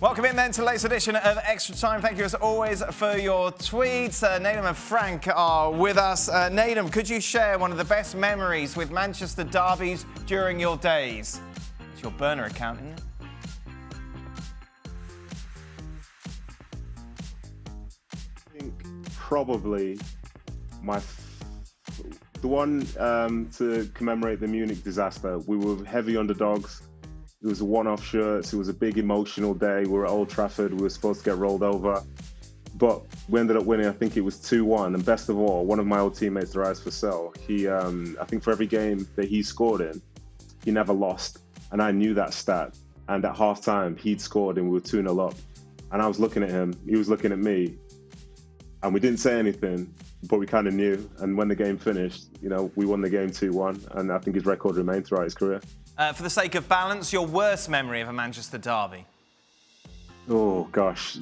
Welcome in then to the latest edition of Extra Time. Thank you as always for your tweets. Nedum and Frank are with us. Nedum, could you share one of the best memories with Manchester derbies during your days? It's your burner account, isn't it? I think probably the one to commemorate the Munich disaster. We were heavy underdogs. It was a one-off shirt. It was a big emotional day. We were at Old Trafford. We were supposed to get rolled over. But we ended up winning. I think it was 2-1. And best of all, one of my old teammates, Darius Vassell, he, I think for every game that he scored in, he never lost. And I knew that stat. And at halftime, he'd scored and we were 2-0 up. And I was looking at him. He was looking at me. And we didn't say anything, but we kind of knew. And when the game finished, we won the game 2-1. And I think his record remained throughout his career. For the sake of balance, your worst memory of a Manchester derby? Oh, gosh.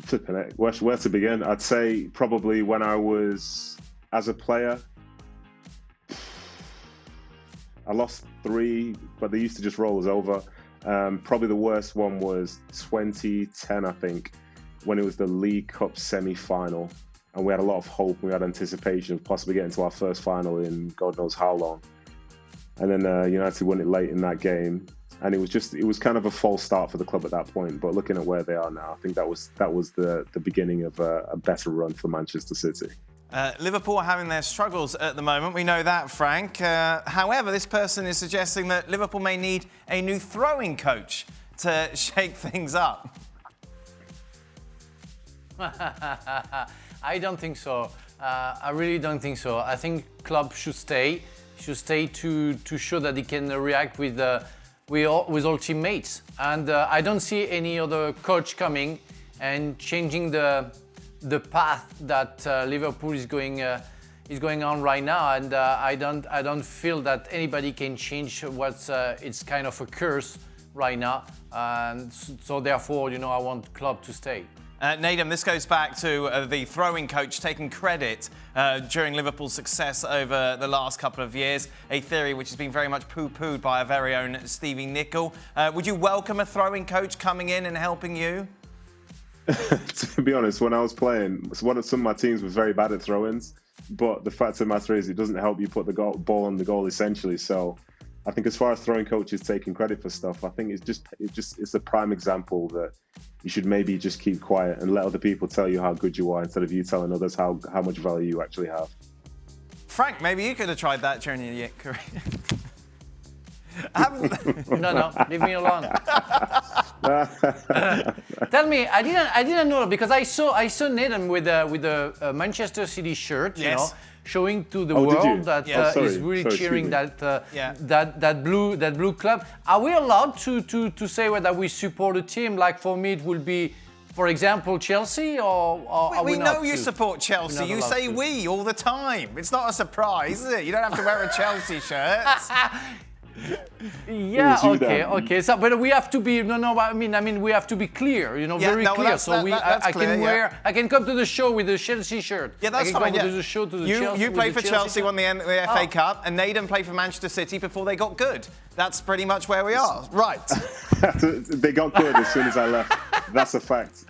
Where to begin? I'd say probably when I was, as a player, I lost 3, but they used to just roll us over. Probably the worst one was 2010, I think, when it was the League Cup semi-final. And we had a lot of hope. We had anticipation of possibly getting to our first final in God knows how long. And then United won it late in that game. And it was kind of a false start for the club at that point. But looking at where they are now, I think that was the beginning of a better run for Manchester City. Liverpool are having their struggles at the moment. We know that, Frank. However, this person is suggesting that Liverpool may need a new throwing coach to shake things up. I don't think so. I really don't think so. I think Klopp should stay to show that he can react with all teammates. And I don't see any other coach coming and changing the path that Liverpool is going on right now. And I don't feel that anybody can change what's it's kind of a curse right now. And so therefore, I want Klopp to stay. Nedum, this goes back to the throwing coach taking credit during Liverpool's success over the last couple of years, a theory which has been very much poo-pooed by our very own Stevie Nicol. Would you welcome a throwing coach coming in and helping you? To be honest, when I was playing, some of my teams were very bad at throw-ins, but the fact of the matter is it doesn't help you put the ball on the goal essentially. So I think as far as throwing coaches taking credit for stuff, I think it's a prime example that you should maybe just keep quiet and let other people tell you how good you are instead of you telling others how much value you actually have. Frank, maybe you could have tried that during your career. No, leave me alone. Tell me, I didn't know because I saw Nedum with a Manchester City shirt, yes. Showing to the world that is really cheering Yeah. that blue club. Are we allowed to say whether we support a team? Like for me, it will be, for example, Chelsea, or are we not? We know you support Chelsea. You say we all the time. It's not a surprise, is it? You don't have to wear a Chelsea shirt. Yeah, okay. So, but we have to be I mean, we have to be clear, very clear. I can come to the show with the Chelsea shirt. Yeah, that's fine. To the show to the Chelsea. You played for Chelsea, won the FA Cup, and Nedum played for Manchester City before they got good. That's pretty much where we are, right? They got good as soon as I left. That's a fact.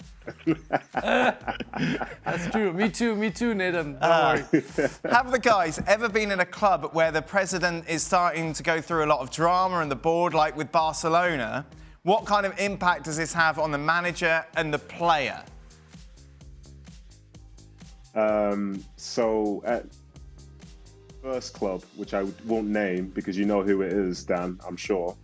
That's true. Me too, Nedum. Don't worry. Have the guys ever been in a club where the president is starting to go through a lot of drama and the board, like with Barcelona? What kind of impact does this have on the manager and the player? So at first club, which I won't name because you know who it is, Dan, I'm sure.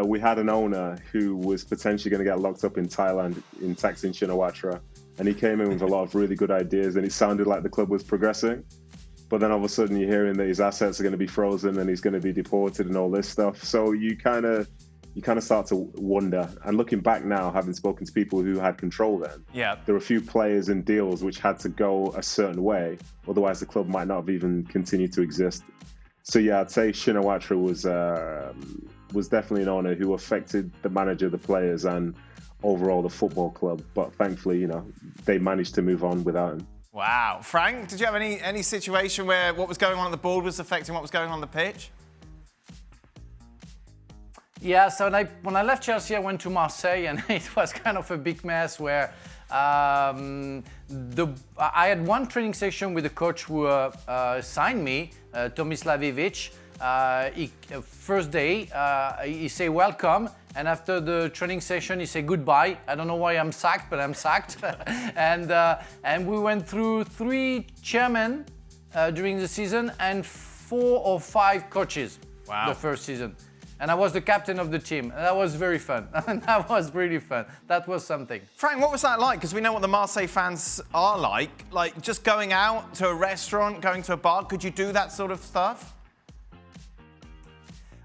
We had an owner who was potentially going to get locked up in Thailand in Thaksin Shinawatra, and he came in with a lot of really good ideas, and it sounded like the club was progressing. But then all of a sudden you're hearing that his assets are going to be frozen and he's going to be deported and all this stuff. So you kind of start to wonder. And looking back now, having spoken to people who had control then, there were a few players and deals which had to go a certain way, otherwise the club might not have even continued to exist. So yeah, I'd say Shinawatra was definitely an owner who affected the manager, the players, and overall the football club. But thankfully, they managed to move on without him. Wow. Frank, did you have any situation where what was going on the board was affecting what was going on the pitch? Yeah, so when I left Chelsea, I went to Marseille, and it was kind of a big mess where I had one training session with the coach who signed me, Tomislav Ivic. First day, he say welcome, and after the training session, he say goodbye. I don't know why I'm sacked, but I'm sacked. and we went through 3 chairmen during the season and 4 or 5 coaches. Wow. The first season. And I was the captain of the team. And that was very fun. That was really fun. That was something. Frank, what was that like? Because we know what the Marseille fans are like. Like, just going out to a restaurant, going to a bar, could you do that sort of stuff?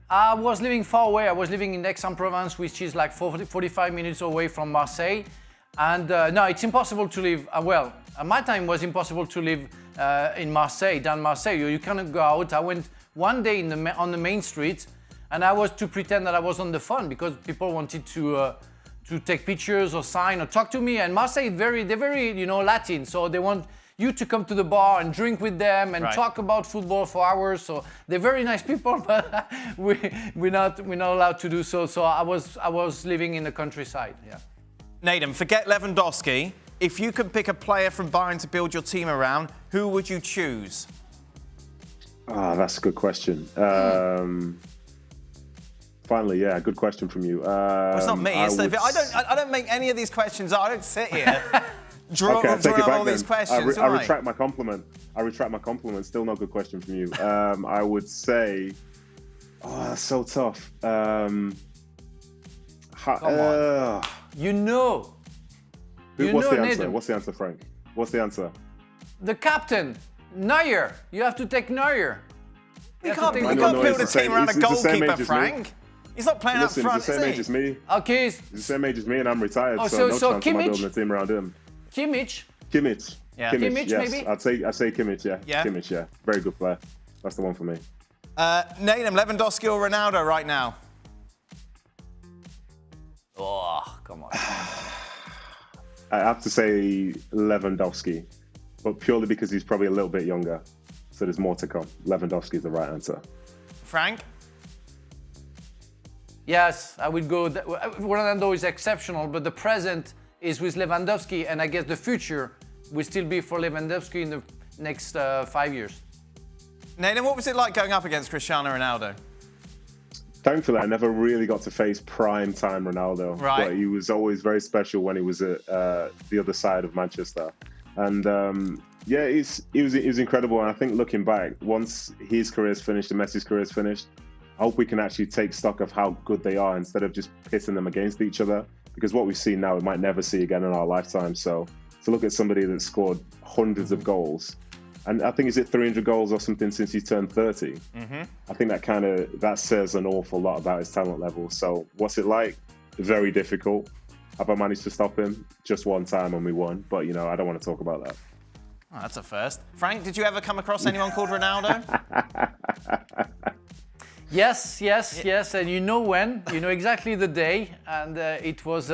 I was living far away. I was living in Aix-en-Provence, which is like 45 minutes away from Marseille. And no, it's impossible to live. Well, at my time, it was impossible to live in Marseille, down Marseille. You cannot go out. I went one day on the main street, and I was to pretend that I was on the phone because people wanted to take pictures or sign or talk to me. And Marseille, they're very Latin, so they want you to come to the bar and drink with them and talk about football for hours. So they're very nice people, but we're not allowed to do so. So I was living in the countryside. Yeah. Nedum, forget Lewandowski. If you could pick a player from Bayern to build your team around, who would you choose? That's a good question. Finally, yeah, good question from you. Well, it's not me. I don't make any of these questions. I don't sit here. Draw okay, I'll take it back all then. these questions. I retract my compliment. Still not a good question from you. I would say, that's so tough. Come on. You know. What's the answer? Nedum. What's the answer, Frank? What's the answer? The captain, Neuer. You have to take Neuer. You can't build a team around a goalkeeper, Frank. He's not playing up front, he's the same age as me. Okay. He's the same age as me, and I'm retired, Oh, so no so chance am I Kimmich? building a team around him. Kimmich. Yeah. Kimmich, yes. maybe? I'd say Kimmich, yeah. Yeah? Kimmich, yeah. Very good player. That's the one for me. Nedum, Lewandowski or Ronaldo right now? Oh, come on. I have to say Lewandowski, but purely because he's probably a little bit younger, so there's more to come. Lewandowski is the right answer. Frank? Yes, I would go. Ronaldo is exceptional, but the present is with Lewandowski, and I guess the future will still be for Lewandowski in the next 5 years. Nedum, what was it like going up against Cristiano Ronaldo? Thankfully, I never really got to face prime time Ronaldo. Right. But he was always very special when he was at the other side of Manchester. And yeah, he was incredible. And I think looking back, once his career is finished and Messi's career is finished, I hope we can actually take stock of how good they are instead of just pitting them against each other. Because what we've seen now, we might never see again in our lifetime. So to look at somebody that scored hundreds of goals, and I think he's hit 300 goals or something since he turned 30. I think that says an awful lot about his talent level. So what's it like? Very difficult. Have I managed to stop him? Just one time and we won. But, I don't want to talk about that. Oh, that's a first. Frank, did you ever come across anyone called Ronaldo? Yes, and you know when, you know exactly the day, and it was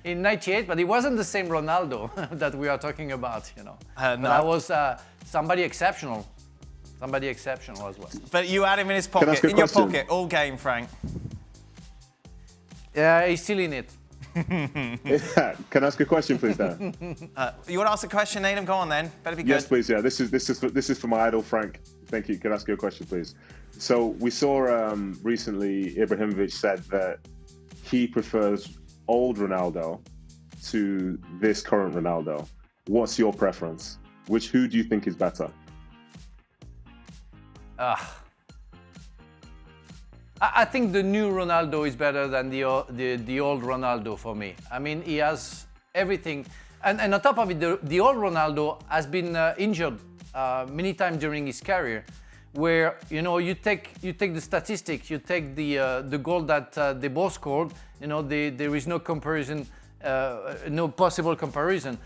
in '98, but it wasn't the same Ronaldo that we are talking about, No. But I was somebody exceptional as well. But you had him in his pocket, in your pocket, all game, Frank. Yeah, he's still in it. Can I ask a question, please, Dan? You want to ask a question, Nedum? Go on then. Better be good. Yes, please. Yeah, this is for my idol, Frank. Thank you. Can I ask you a question, please? So we saw recently Ibrahimovic said that he prefers old Ronaldo to this current Ronaldo. What's your preference? Who do you think is better? I think the new Ronaldo is better than the old Ronaldo for me. I mean, he has everything. And on top of it, the old Ronaldo has been injured many times during his career, where you take the statistics, you take the goal that they both scored. There is no comparison, no possible comparison.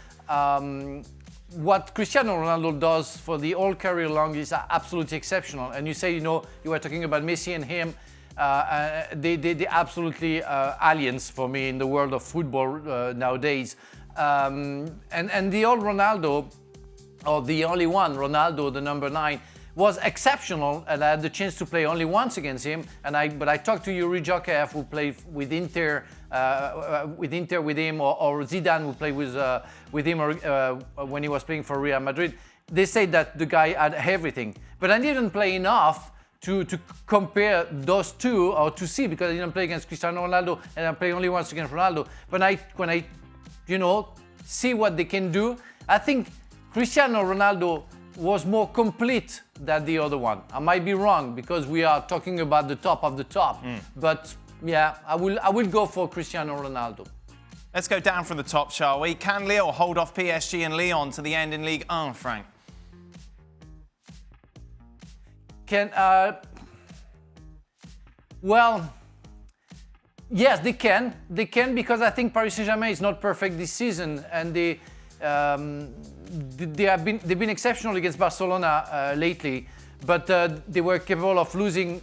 What Cristiano Ronaldo does for the whole career long is absolutely exceptional. And you say, you were talking about Messi and him. They absolutely aliens for me in the world of football nowadays. And the old Ronaldo, or the only one, Ronaldo, the number 9, was exceptional, and I had the chance to play only once against him. But I talked to Yuri Jokaev, who played with Inter, with him, or Zidane, who played with him when he was playing for Real Madrid. They say that the guy had everything, but I didn't play enough to compare those two, or to see, because I didn't play against Cristiano Ronaldo and I played only once against Ronaldo. But when I see what they can do, I think Cristiano Ronaldo was more complete than the other one. I might be wrong, because we are talking about the top of the top. But yeah, I will go for Cristiano Ronaldo. Let's go down from the top, shall we? Can Lille hold off PSG and Lyon to the end in Ligue 1, Frank? Well, yes, they can. They can, because I think Paris Saint-Germain is not perfect this season, and they've been exceptional against Barcelona lately, but they were capable of losing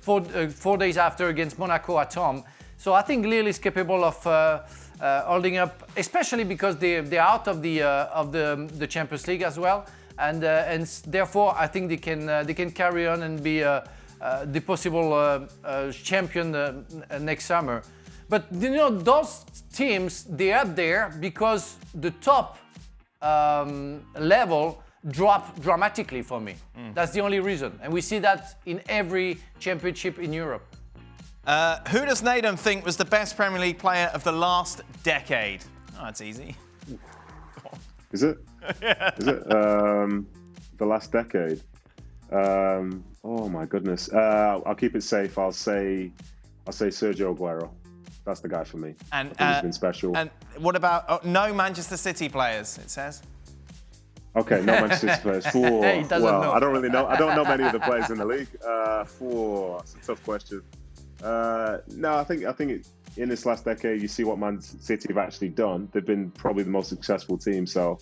4 days after against Monaco at home. So I think Lille is capable of holding up, especially because they're out of the Champions League as well. And therefore, I think they can carry on and be the possible champion next summer. But those teams, they are there because the top level dropped dramatically for me. That's the only reason, and we see that in every championship in Europe. Who does Nedum think was the best Premier League player of the last decade? Oh, that's easy. Is it? Yeah. Is it? The last decade? Oh my goodness. I'll keep it safe. I'll say Sergio Aguero. That's the guy for me. And I think he's been special. And what about no Manchester City players? It says. Okay, no Manchester City players. He doesn't know. I don't really know. I don't know many of the players in the league. That's a tough question. No, I think in this last decade, you see what Man City have actually done. They've been probably the most successful team, so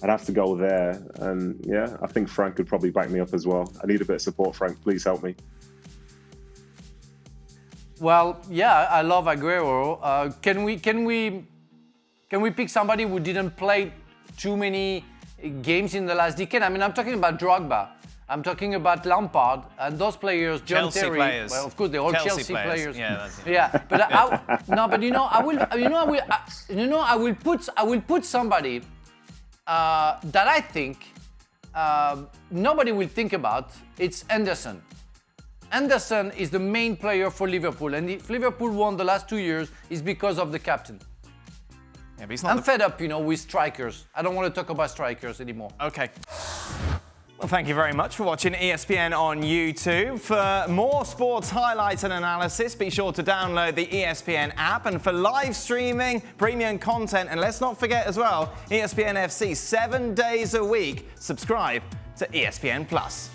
I'd have to go there. And yeah, I think Frank could probably back me up as well. I need a bit of support, Frank. Please help me. Well, yeah, I love Aguero. Can we pick somebody who didn't play too many games in the last decade? I mean, I'm talking about Drogba. I'm talking about Lampard and those players. John Chelsea Terry. Players. Well, of course, they're all Chelsea players. Yeah, that's it. Yeah, but I will put somebody that I think nobody will think about. It's Anderson. Anderson is the main player for Liverpool, and if Liverpool won the last 2 years, it's because of the captain. Yeah, but he's not. I'm fed up, with strikers. I don't want to talk about strikers anymore. Okay. Well, thank you very much for watching ESPN on YouTube. For more sports highlights and analysis, be sure to download the ESPN app. And for live streaming, premium content, and let's not forget as well, ESPN FC 7 days a week. Subscribe to ESPN Plus.